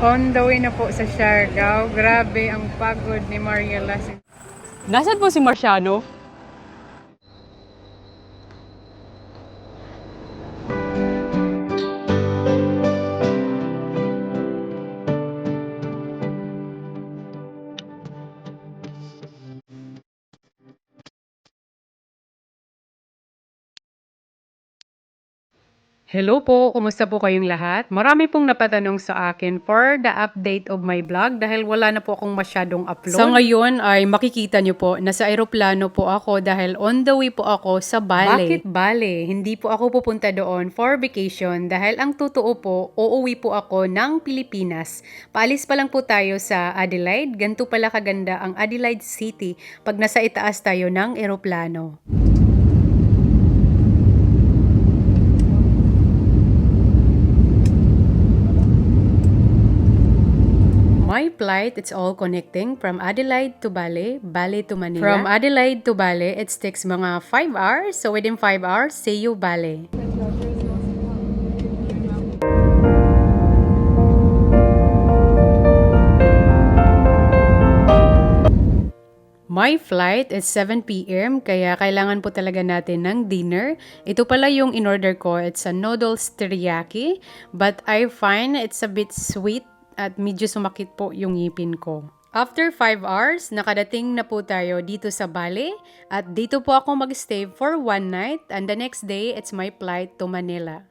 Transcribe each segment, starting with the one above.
On the way na po sa Siargao. Grabe ang pagod ni Mariela. Nasaan po si Marciano? Hello po, kumusta po kayong lahat? Marami pong napatanong sa akin for the update of my vlog dahil wala na po akong masyadong upload. Sa ngayon ay makikita nyo po, nasa aeroplano po ako dahil on the way po ako sa Bali. Bakit Bali? Hindi po ako pupunta doon for vacation dahil ang totoo po, uuwi po ako ng Pilipinas. Paalis pa lang po tayo sa Adelaide. Ganito pala kaganda ang Adelaide City pag nasa itaas tayo ng aeroplano. My flight, it's all connecting from Adelaide to Bali, Bali to Manila. From Adelaide to Bali, it takes mga 5 hours. So within 5 hours, see you Bali. My flight is 7 p.m. kaya kailangan po talaga natin ng dinner. Ito pala yung in-order ko. It's a noodles teriyaki, but I find it's a bit sweet at medyo sumakit po yung ngipin ko. After 5 hours, nakadating na po tayo dito sa Bali at dito po ako mag-stay for 1 night and the next day, it's my flight to Manila.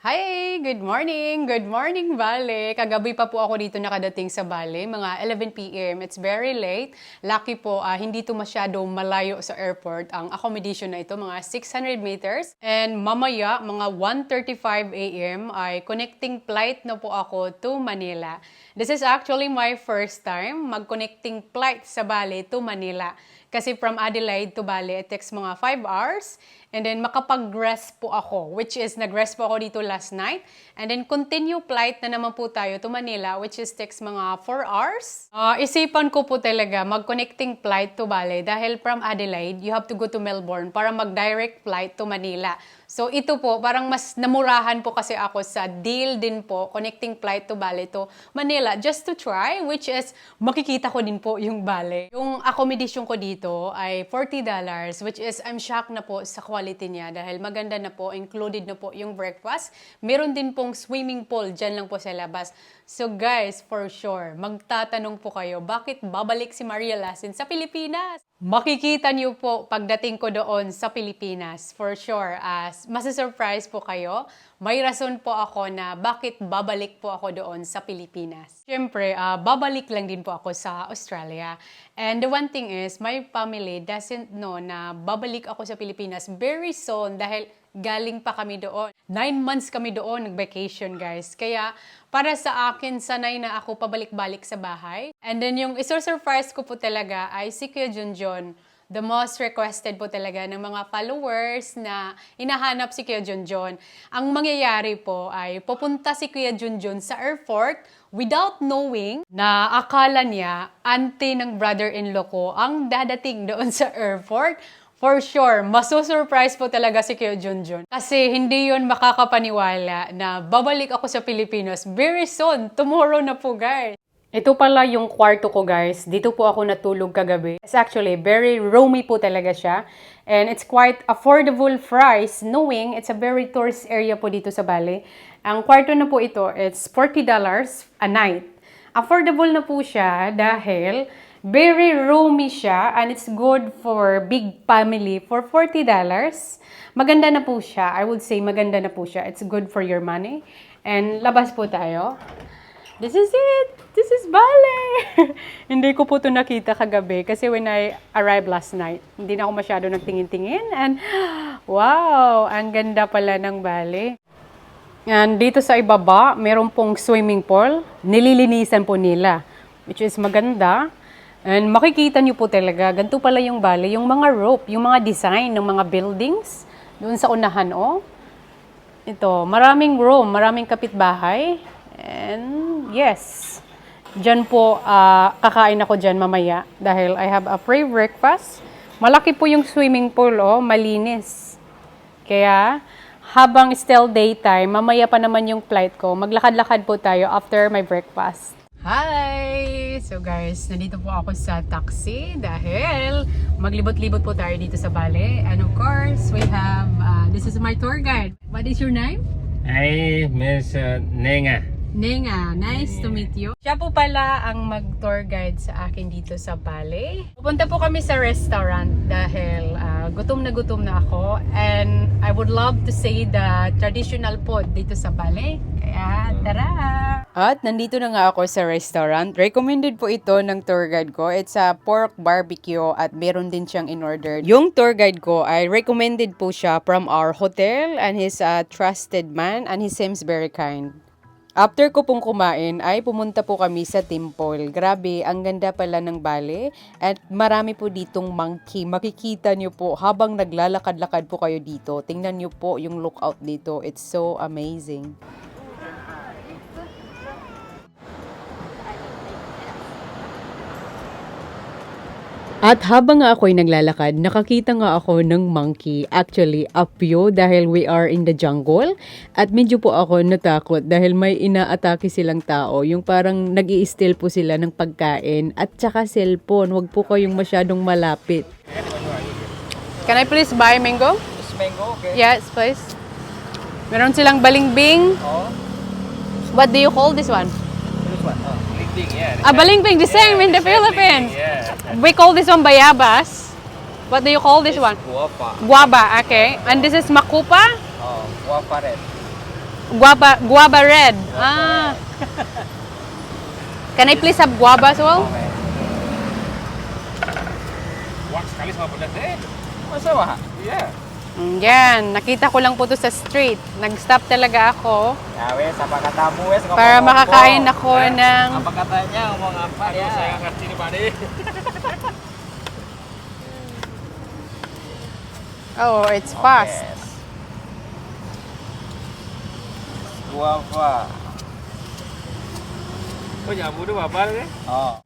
Hi! Good morning! Good morning, Bali! Kagabi pa po ako dito nakadating sa Bali, mga 11 p.m. It's very late. Lucky po, hindi to masyado malayo sa airport. Ang accommodation na ito, mga 600 meters. And mamaya, mga 1:35 a.m. ay connecting flight na po ako to Manila. This is actually my first time mag-connecting flight sa Bali to Manila. Kasi from Adelaide to Bali, it takes mga 5 hours. And then makapag-rest po ako, which is nag-rest po ako dito last night. And then continue flight na naman po tayo to Manila, which is takes mga 4 hours. Isipan ko po talaga mag-connecting flight to Bali dahil from Adelaide, you have to go to Melbourne para mag-direct flight to Manila. So ito po, parang mas namurahan po kasi ako sa deal din po, connecting flight to Bali to Manila, just to try, which is makikita ko din po yung Bali. Yung accommodation ko dito ay $40, which is I'm shocked na po sa quality niya dahil maganda na po, included na po yung breakfast. Meron din pong swimming pool dyan lang po sa labas. So guys, for sure, magtatanong po kayo, bakit babalik si Maria Lasin sa Pilipinas? Makikita niyo po pagdating ko doon sa Pilipinas. For sure, masa-surprise po kayo. May rason po ako na bakit babalik po ako doon sa Pilipinas. Siyempre, babalik lang din po ako sa Australia. And the one thing is, my family doesn't know na babalik ako sa Pilipinas very soon dahil galing pa kami doon. 9 months kami doon, nag-vacation guys. Kaya para sa akin, sanay na ako pabalik-balik sa bahay. And then yung iso-surprise ko po talaga ay si Kuya Junjun. The most requested po talaga ng mga followers na hinahanap si Kuya Junjun. Ang mangyayari po ay pupunta si Kuya Junjun sa airport without knowing na akala niya auntie ng brother-in-law ko ang dadating doon sa airport. For sure, masusurprise po talaga si Kuya Junjun. Kasi hindi yun makakapaniwala na babalik ako sa Pilipinas very soon. Tomorrow na po, guys. Ito pala yung kwarto ko, guys. Dito po ako natulog kagabi. It's actually very roomy po talaga siya. And it's quite affordable price knowing it's a very tourist area po dito sa Bali. Ang kwarto na po ito, it's $40 a night. Affordable na po siya dahil very roomy siya and it's good for big family for $40. Maganda na po siya. I would say maganda na po siya. It's good for your money. And labas po tayo. This is it! This is Bali! Hindi ko po ito nakita kagabi kasi when I arrived last night, hindi na ako masyado nagtingin-tingin. And wow! Ang ganda pala ng Bali. And dito sa ibaba, meron pong swimming pool. Nililinisan po nila, which is maganda. And makikita nyo po talaga, ganito pala yung Bali, yung mga rope, yung mga design ng mga buildings, doon sa unahan, oh. Ito, maraming room, maraming kapitbahay. And yes, dyan po, kakain ako dyan mamaya dahil I have a free breakfast. Malaki po yung swimming pool, oh, malinis. Kaya, habang still daytime, mamaya pa naman yung flight ko, maglakad-lakad po tayo after my breakfast. Hi! So guys, nandito po ako sa taxi dahil maglibot-libot po tayo dito sa Bali. And of course, we have, this is my tour guide. What is your name? Hey, Miss Nenga. Nenga, nice to meet you. Siya po pala ang mag-tour guide sa akin dito sa Bali. Pupunta po kami sa restaurant dahil gutom na ako and I would love to see the traditional food dito sa Bali. Kaya tara! At nandito na nga ako sa restaurant. Recommended po ito ng tour guide ko. It's a pork barbecue at meron din siyang in-order. Yung tour guide ko ay recommended po siya from our hotel and he's a trusted man and he seems very kind. After ko pong kumain ay pumunta po kami sa temple. Grabe, ang ganda pala ng Bali at marami po ditong monkey. Makikita nyo po habang naglalakad-lakad po kayo dito. Tingnan nyo po yung lookout dito. It's so amazing. At habang nga ako'y naglalakad, nakakita nga ako ng monkey. Actually, apyo dahil we are in the jungle. At medyo po ako natakot dahil may inaatake silang tao. Yung parang nag-i-steal po sila ng pagkain. At saka cellphone, wag po kayong masyadong malapit. Can I please buy mango? Miss Mango, okay. Yes, please. Meron silang balingbing. Oh, What do you call this one? this one. Oh, Lingding, yeah. Balingbing, the same in the Philippines. Yeah. We call this one bayabas. What do you call this one? Guapa. Guava, okay. And this is makupa? Oh, guapa red. Guava red. Ah. Can I please have guava as well? Okay. Wah, sekali sama pedas eh. Masa wah? Yeah. Yan, nakita ko lang po to sa street. Nag-stop talaga ako Ya wes, apa katamu wes? ngomong para apa? makakain ako ng... Apa katanya? Ngomong apa ya? Saya ngerti nih, Pak. Oh, it's fast. Yes. Guava. Oh, jambu tuh apa nih? Oh.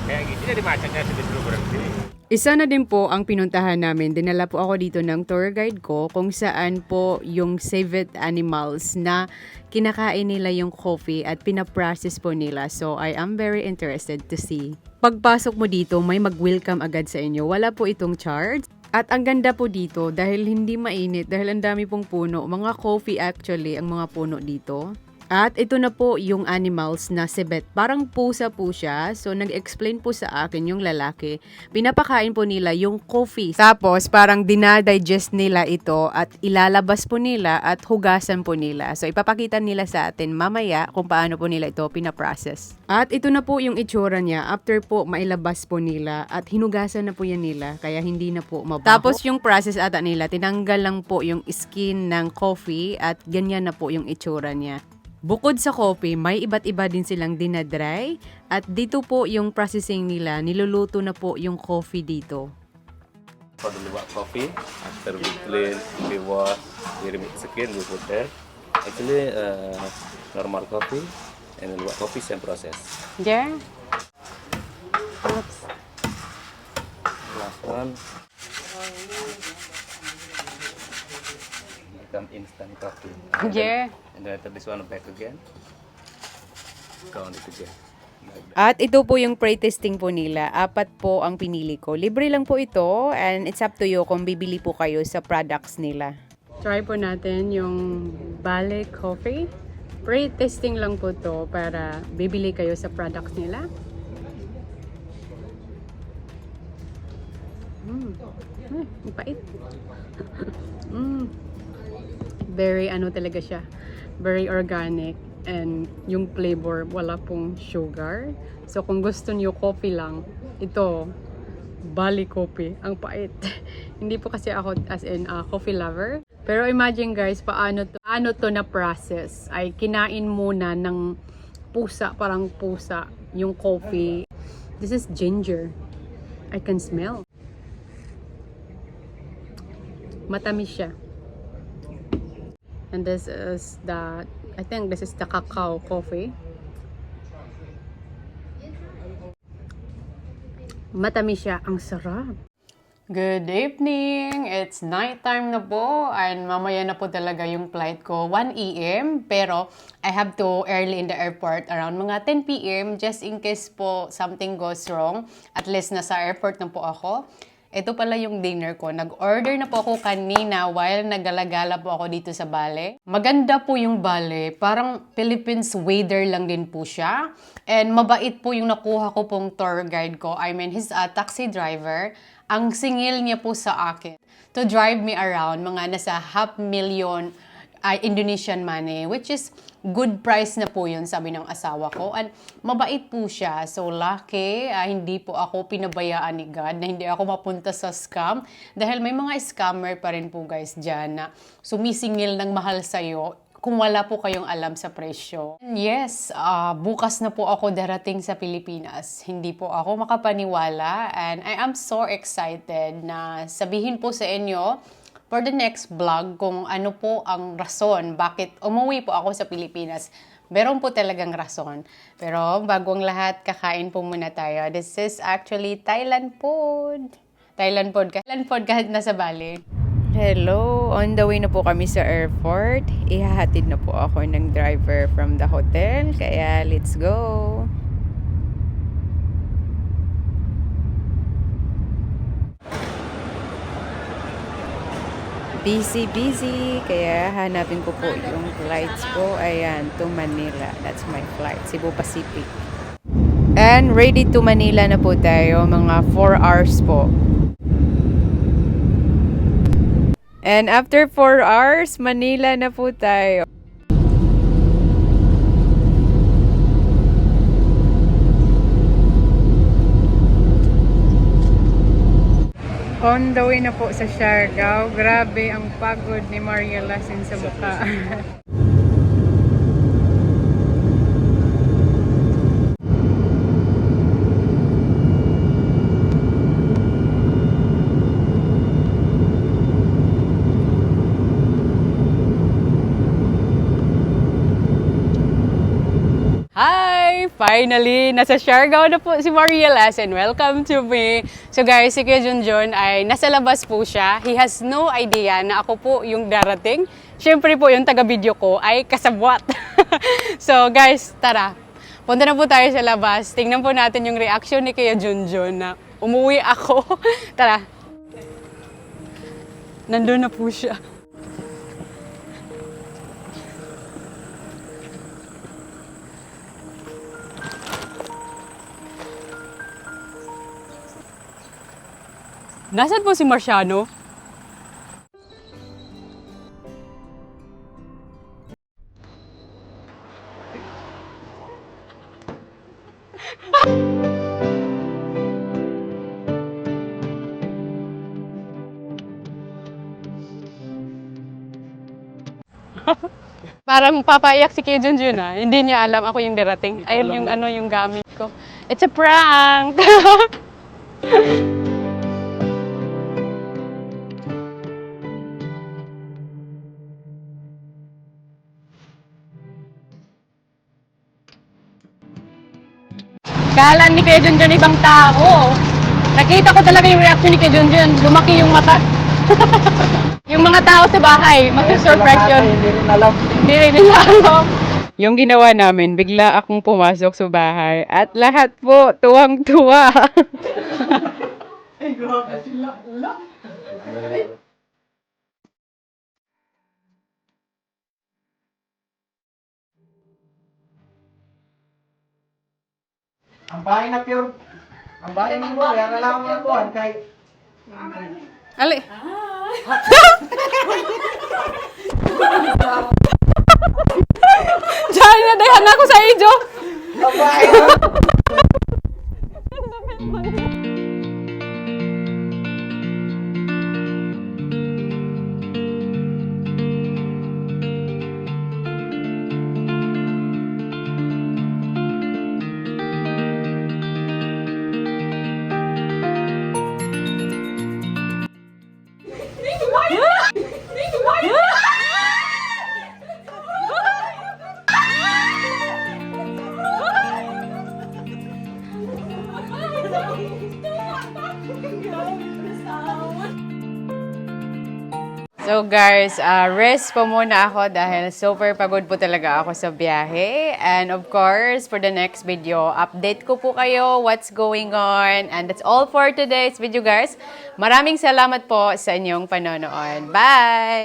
Kayak gini jadi macetnya disuruh berhenti. Isa na din po ang pinuntahan namin. Dinala po ako dito ng tour guide ko kung saan po yung saved animals na kinakain nila yung coffee at pinaprocess po nila. So, I am very interested to see. Pagpasok mo dito, may mag-welcome agad sa inyo. Wala po itong charge. At ang ganda po dito dahil hindi mainit, dahil ang dami pong puno. Mga coffee actually ang mga puno dito. At ito na po yung animals na sibet. Parang pusa po siya. So, nag-explain po sa akin yung lalaki. Pinapakain po nila yung coffee. Tapos, parang dinadigest nila ito at ilalabas po nila at hugasan po nila. So, ipapakita nila sa atin mamaya kung paano po nila ito pinaprocess. At ito na po yung itsura niya after po mailabas po nila at hinugasan na po yan nila. Kaya hindi na po mabaho. Tapos, yung process ata nila, tinanggal lang po yung skin ng coffee at ganyan na po yung itsura niya. Bukod sa coffee, may iba't iba din silang dinadry at dito po yung processing nila, niluluto na po yung coffee dito. For the luwak coffee, after we clean, we wash, we remove the skin, we put there. Actually, normal coffee and luwak coffee same process. Yeah. Oops. Last one, become instant coffee. Yeah. And then after this one back again, count it again. Like that. At ito po yung pre-testing po nila. 4 po ang pinili ko. Libre lang po ito and it's up to you kung bibili po kayo sa products nila. Try po natin yung Bali Coffee. Pre-testing lang po to para bibili kayo sa products nila. Ang pait. Very ano talaga siya. Very organic. And yung flavor, wala pong sugar. So, kung gusto niyo coffee lang, ito, Bali Coffee. Ang pait. Hindi po kasi ako as in coffee lover. Pero imagine guys, paano to na process? Ay kinain muna ng pusa, parang pusa, yung coffee. This is ginger. I can smell. Matamis siya. And this is the, I think this is the cacao coffee. Matamis siya. Ang sarap. Good evening! It's nighttime na po and mamaya na po talaga yung flight ko, 1 a.m. Pero I have to early in the airport around mga 10 p.m. just in case po something goes wrong. At least nasa airport na po ako. Ito pala yung dinner ko. Nag-order na po ako kanina while nagalagala po ako dito sa Bali. Maganda po yung Bali. Parang Philippines weather lang din po siya. And mabait po yung nakuha ko pong tour guide ko. I mean, he's a taxi driver. Ang singil niya po sa akin to drive me around, mga nasa 500,000 Indonesian money, which is good price na po yun, sabi ng asawa ko. And mabait po siya. So lucky, hindi po ako pinabayaan ni God na hindi ako mapunta sa scam. Dahil may mga scammer pa rin po guys dyan na sumisingil ng mahal sa'yo kung wala po kayong alam sa presyo. Yes, bukas na po ako darating sa Pilipinas. Hindi po ako makapaniwala and I am so excited na sabihin po sa inyo for the next vlog kung ano po ang rason bakit umuwi po ako sa Pilipinas. Meron po talagang rason. Pero bago ang lahat, kakain po muna tayo. This is actually Thailand food. Thailand food kahit nasa Bali. Hello! On the way na po kami sa airport. Ihahatid na po ako ng driver from the hotel. Kaya let's go! Busy! Kaya hanapin ko po yung flights ko. Ayan, to Manila. That's my flight. Cebu Pacific. And ready to Manila na po tayo. Mga 4 hours po. And after 4 hours, Manila na po tayo. On the way na po sa Siargao. Grabe ang pagod ni Maria Lasin sa mukha. Hi! Finally, nasa Siargao na po si Maria Lassen. Welcome to me. So guys, si Kuya Junjun ay nasa labas po siya. He has no idea na ako po yung darating. Siyempre po yung taga-video ko ay kasabwat. So guys, tara. Punta na po tayo sa labas. Tingnan po natin yung reaction ni Kuya Junjun na umuwi ako. Tara. Nandun na po siya. Nasaan po si Marciano? Parang papaiyak si Kuya Junjun ah. Hindi niya alam ako yung darating. Ayun yung yung gamit ko. It's a prank! Kala ni Kuya Junjun ibang tao. Nakita ko talaga yung reaction ni Kuya Junjun. Lumaki yung mata. Yung mga tao sa bahay, magsusurprise yun. Hindi rin alam. Hindi rin alam. Yung ginawa namin, bigla akong pumasok sa bahay. At lahat po, tuwang-tuwa. Ay, grabe sila. Ang bahay na pure. Ang bahay mo, yan na lang ang buwan kay... Ali. Diyan na dahan ako sa ijo. Ang bahay mo. So guys, rest po muna ako dahil super pagod po talaga ako sa biyahe. And of course, for the next video, update ko po kayo what's going on. And that's all for today's video guys. Maraming salamat po sa inyong panonood. Bye!